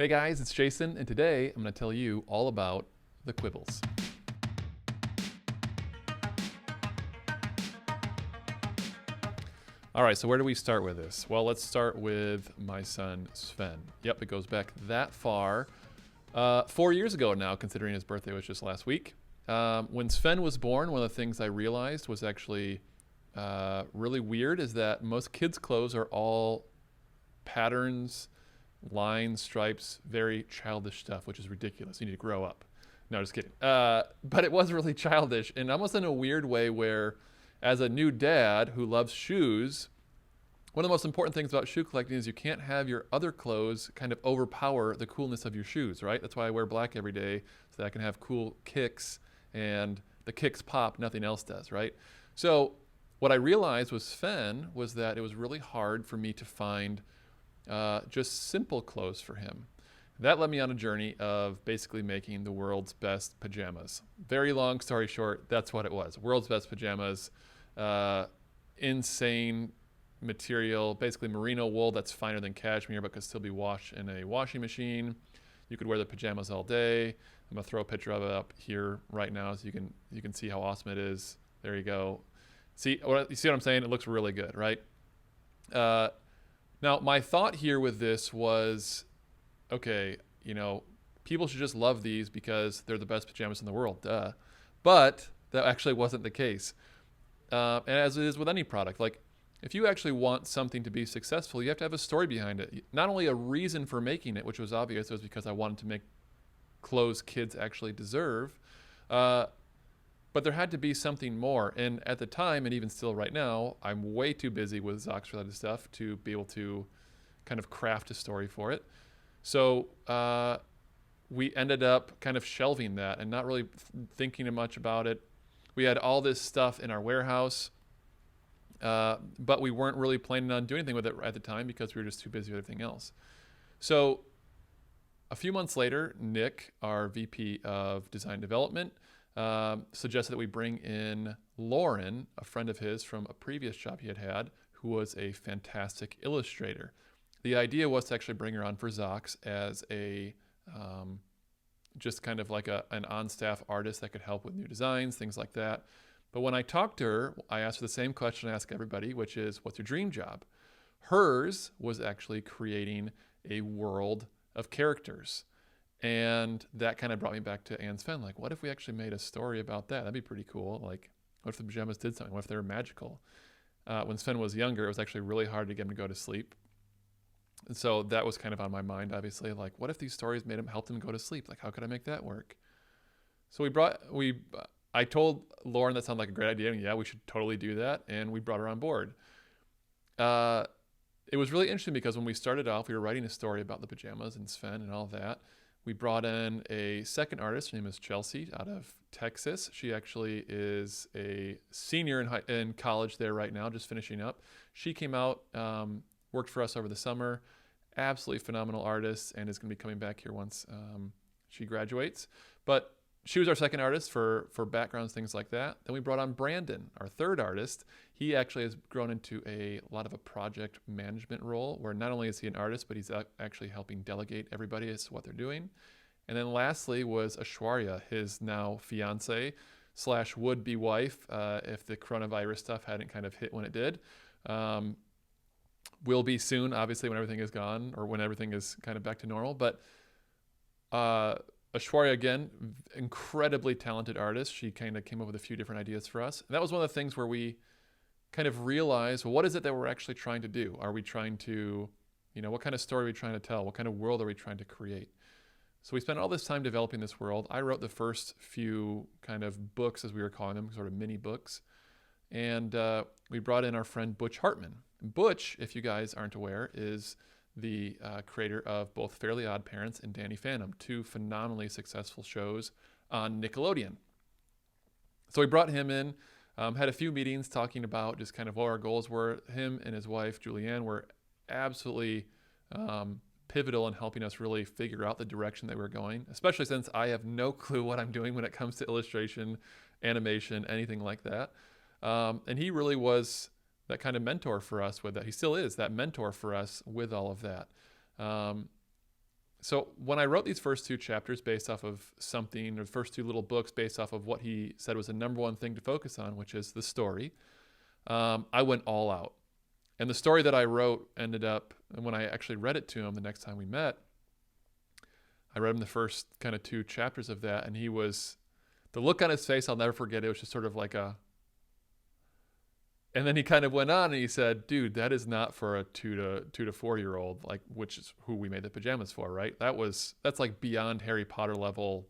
Hey guys, it's Jason, and today I'm going to tell you all about the Quibbles. All right, so where do we start with this? Well, let's start with my son, Sven. Yep, it goes back that far. 4 years ago now, considering his birthday was just last week. When Sven was born, one of the things I realized was actually really weird is that most kids' clothes are all patterns, lines, stripes, very childish stuff, which is ridiculous. You need to grow up. No, just kidding. But it was really childish, and almost in a weird way where, as a new dad who loves shoes, one of the most important things about shoe collecting is you can't have your other clothes kind of overpower the coolness of your shoes, right? That's why I wear black every day, so that I can have cool kicks, and the kicks pop, nothing else does, right? So what I realized with Sven was that it was really hard for me to find just simple clothes for him. That led me on a journey of basically making the world's best pajamas. Very long story short, that's what it was. World's best pajamas, insane material, basically merino wool that's finer than cashmere but could still be washed in a washing machine. You could wear the pajamas all day. I'm gonna throw a picture of it up here right now so you can see how awesome it is. There you go. You see what I'm saying? It looks really good, right? Now, my thought here with this was, okay, people should just love these because they're the best pajamas in the world, duh. But that actually wasn't the case. And as it is with any product, like if you actually want something to be successful, you have to have a story behind it. Not only a reason for making it, which was obvious, it was because I wanted to make clothes kids actually deserve, but there had to be something more. And at the time, and even still right now, I'm way too busy with Zox related stuff to be able to kind of craft a story for it. So we ended up kind of shelving that and not really thinking much about it. We had all this stuff in our warehouse, but we weren't really planning on doing anything with it at the time because we were just too busy with everything else. So a few months later, Nick, our VP of Design Development, suggested that we bring in Lauren, a friend of his from a previous job he had, who was a fantastic illustrator. The idea was to actually bring her on for Zox as a just kind of like an on-staff artist that could help with new designs, things like that. But when I talked to her, I asked her the same question I ask everybody, which is, what's your dream job? Hers was actually creating a world of characters. And that kind of brought me back to Anne Sven. Like, what if we actually made a story about that? That'd be pretty cool. Like, what if the pajamas did something? What if they were magical? When Sven was younger, it was actually really hard to get him to go to sleep. And so that was kind of on my mind, obviously. Like, what if these stories helped him go to sleep? Like, how could I make that work? So I told Lauren that sounded like a great idea. And yeah, we should totally do that. And we brought her on board. It was really interesting because when we started off, we were writing a story about the pajamas and Sven and all that. We brought in a second artist. Her name is Chelsea out of Texas. She actually is a senior in college there right now, just finishing up. She came out, worked for us over the summer. Absolutely phenomenal artist, and is going to be coming back here once she graduates. But she was our second artist for backgrounds, things like that. Then we brought on Brandon, our third artist. He actually has grown into a lot of a project management role where not only is he an artist, but he's actually helping delegate everybody as to what they're doing. And then lastly was Ashwarya, his now fiance / would-be wife, if the coronavirus stuff hadn't kind of hit when it did. Will be soon, obviously, when everything is gone or when everything is kind of back to normal. But Ashwarya, again, incredibly talented artist. She kind of came up with a few different ideas for us. And that was one of the things where we kind of realized, well, what is it that we're actually trying to do? Are we trying to, what kind of story are we trying to tell? What kind of world are we trying to create? So we spent all this time developing this world. I wrote the first few kind of books, as we were calling them, sort of mini books. And we brought in our friend Butch Hartman. Butch, if you guys aren't aware, is the creator of both Fairly Odd Parents and Danny Phantom, two phenomenally successful shows on Nickelodeon. So we brought him in, had a few meetings talking about just kind of what our goals were. Him and his wife, Julianne, were absolutely pivotal in helping us really figure out the direction that we're going, especially since I have no clue what I'm doing when it comes to illustration, animation, anything like that. And he really was that kind of mentor for us with that. He still is that mentor for us with all of that. So when I wrote these first two chapters based off of something, or the first two little books based off of what he said was the number one thing to focus on, which is the story, I went all out. And the story that I wrote ended up, and when I actually read it to him the next time we met, I read him the first kind of two chapters of that, and the look on his face, I'll never forget. It was just sort of like and then he kind of went on and he said, dude, that is not for a 2 to 4 year old, like, which is who we made the pajamas for, right? That's like beyond Harry Potter level,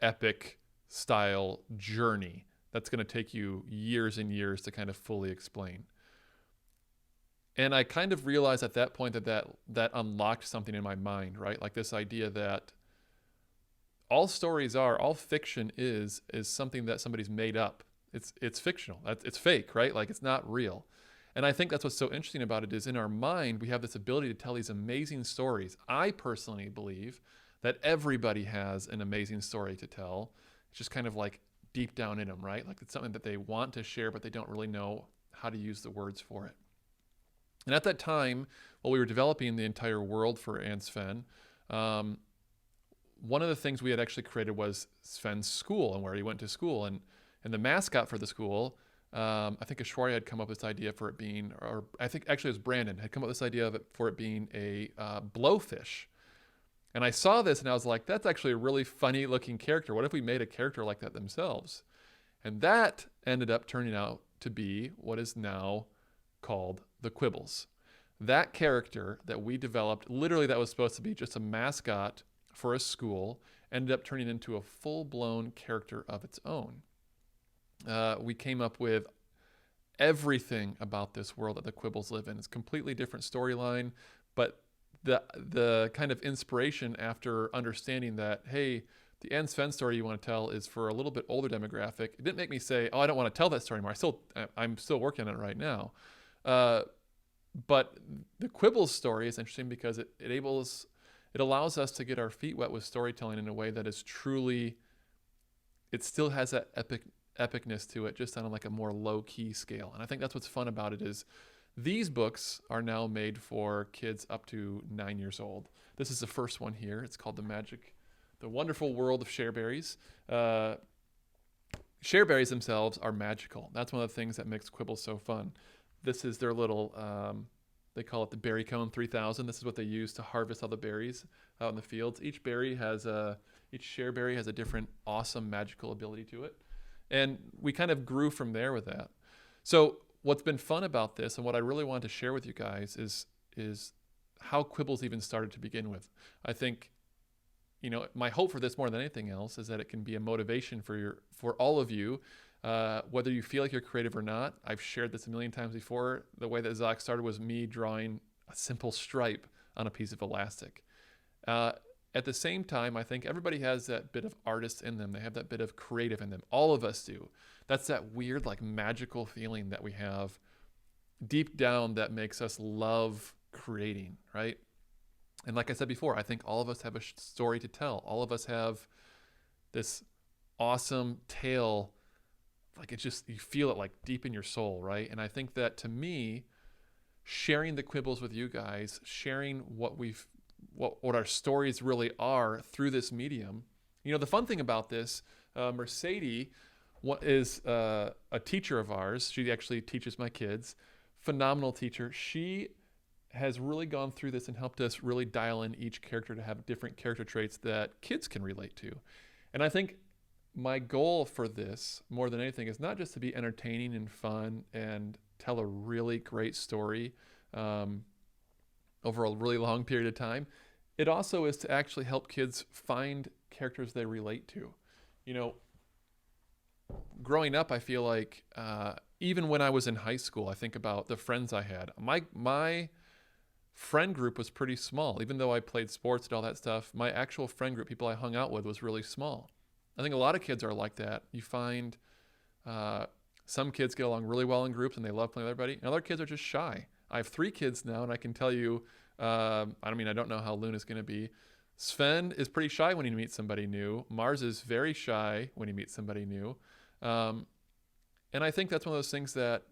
epic style journey. That's going to take you years and years to kind of fully explain. And I kind of realized at that point that unlocked something in my mind, right? Like this idea that all fiction is something that somebody's made up. It's fictional. It's fake, right? Like it's not real. And I think that's what's so interesting about it is in our mind, we have this ability to tell these amazing stories. I personally believe that everybody has an amazing story to tell. It's just kind of like deep down in them, right? Like it's something that they want to share, but they don't really know how to use the words for it. And at that time, while we were developing the entire world for Anne Sven, one of the things we had actually created was Sven's school and where he went to school. And the mascot for the school, I think Ashwarya had come up with this idea for it being, or I think actually it was Brandon, had come up with this idea for it being a blowfish. And I saw this and I was like, that's actually a really funny looking character. What if we made a character like that themselves? And that ended up turning out to be what is now called the Quibbles. That character that we developed, literally that was supposed to be just a mascot for a school, ended up turning into a full-blown character of its own. We came up with everything about this world that the Quibbles live in. It's a completely different storyline, but the kind of inspiration after understanding that, hey, the Anne Sven story you want to tell is for a little bit older demographic. It didn't make me say, oh, I don't want to tell that story anymore. I'm still working on it right now. But the Quibbles story is interesting because it allows us to get our feet wet with storytelling in a way that is truly, it still has that epicness to it, just on like a more low-key scale. And I think that's what's fun about it is these books are now made for kids up to 9 years old. This is the first one here. It's called The Wonderful World of Shareberries. Shareberries themselves are magical. That's one of the things that makes Quibbles so fun. This is their little, they call it the Berry Cone 3000. This is what they use to harvest all the berries out in the fields. Each shareberry has a different awesome magical ability to it. And we kind of grew from there with that. So what's been fun about this and what I really wanted to share with you guys is how Quibbles even started to begin with. I think, my hope for this more than anything else is that it can be a motivation for all of you, whether you feel like you're creative or not. I've shared this a million times before. The way that Zach started was me drawing a simple stripe on a piece of elastic. At the same time, I think everybody has that bit of artist in them. They have that bit of creative in them. All of us do. That's that weird, like magical feeling that we have deep down that makes us love creating, right? And like I said before, I think all of us have a story to tell. All of us have this awesome tale. Like it's just, you feel it like deep in your soul, right? And I think that to me, sharing the Quibbles with you guys, sharing what our stories really are through this medium. The fun thing about this, Mercedes is a teacher of ours. She actually teaches my kids. Phenomenal teacher. She has really gone through this and helped us really dial in each character to have different character traits that kids can relate to. And I think my goal for this, more than anything, is not just to be entertaining and fun and tell a really great story over a really long period of time. It also is to actually help kids find characters they relate to. Growing up, I feel like even when I was in high school, I think about the friends I had. My friend group was pretty small. Even though I played sports and all that stuff, my actual friend group, people I hung out with, was really small. I think a lot of kids are like that. You find some kids get along really well in groups and they love playing with everybody, and other kids are just shy. I have 3 kids now, and I can tell you, I don't know how Luna's going to be. Sven is pretty shy when he meets somebody new. Mars is very shy when he meets somebody new. And I think that's one of those things that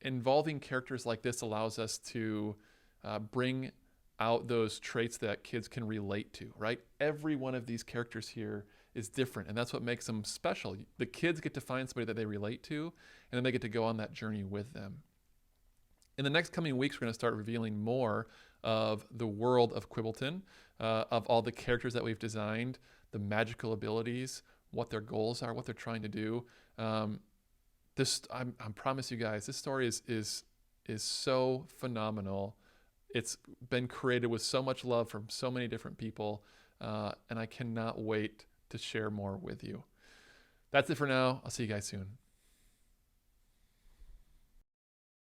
involving characters like this allows us to bring out those traits that kids can relate to, right? Every one of these characters here is different, and that's what makes them special. The kids get to find somebody that they relate to, and then they get to go on that journey with them. In the next coming weeks, we're going to start revealing more of the world of Quibbleton, of all the characters that we've designed, the magical abilities, what their goals are, what they're trying to do. I promise you guys, this story is so phenomenal. It's been created with so much love from so many different people, and I cannot wait to share more with you. That's it for now. I'll see you guys soon.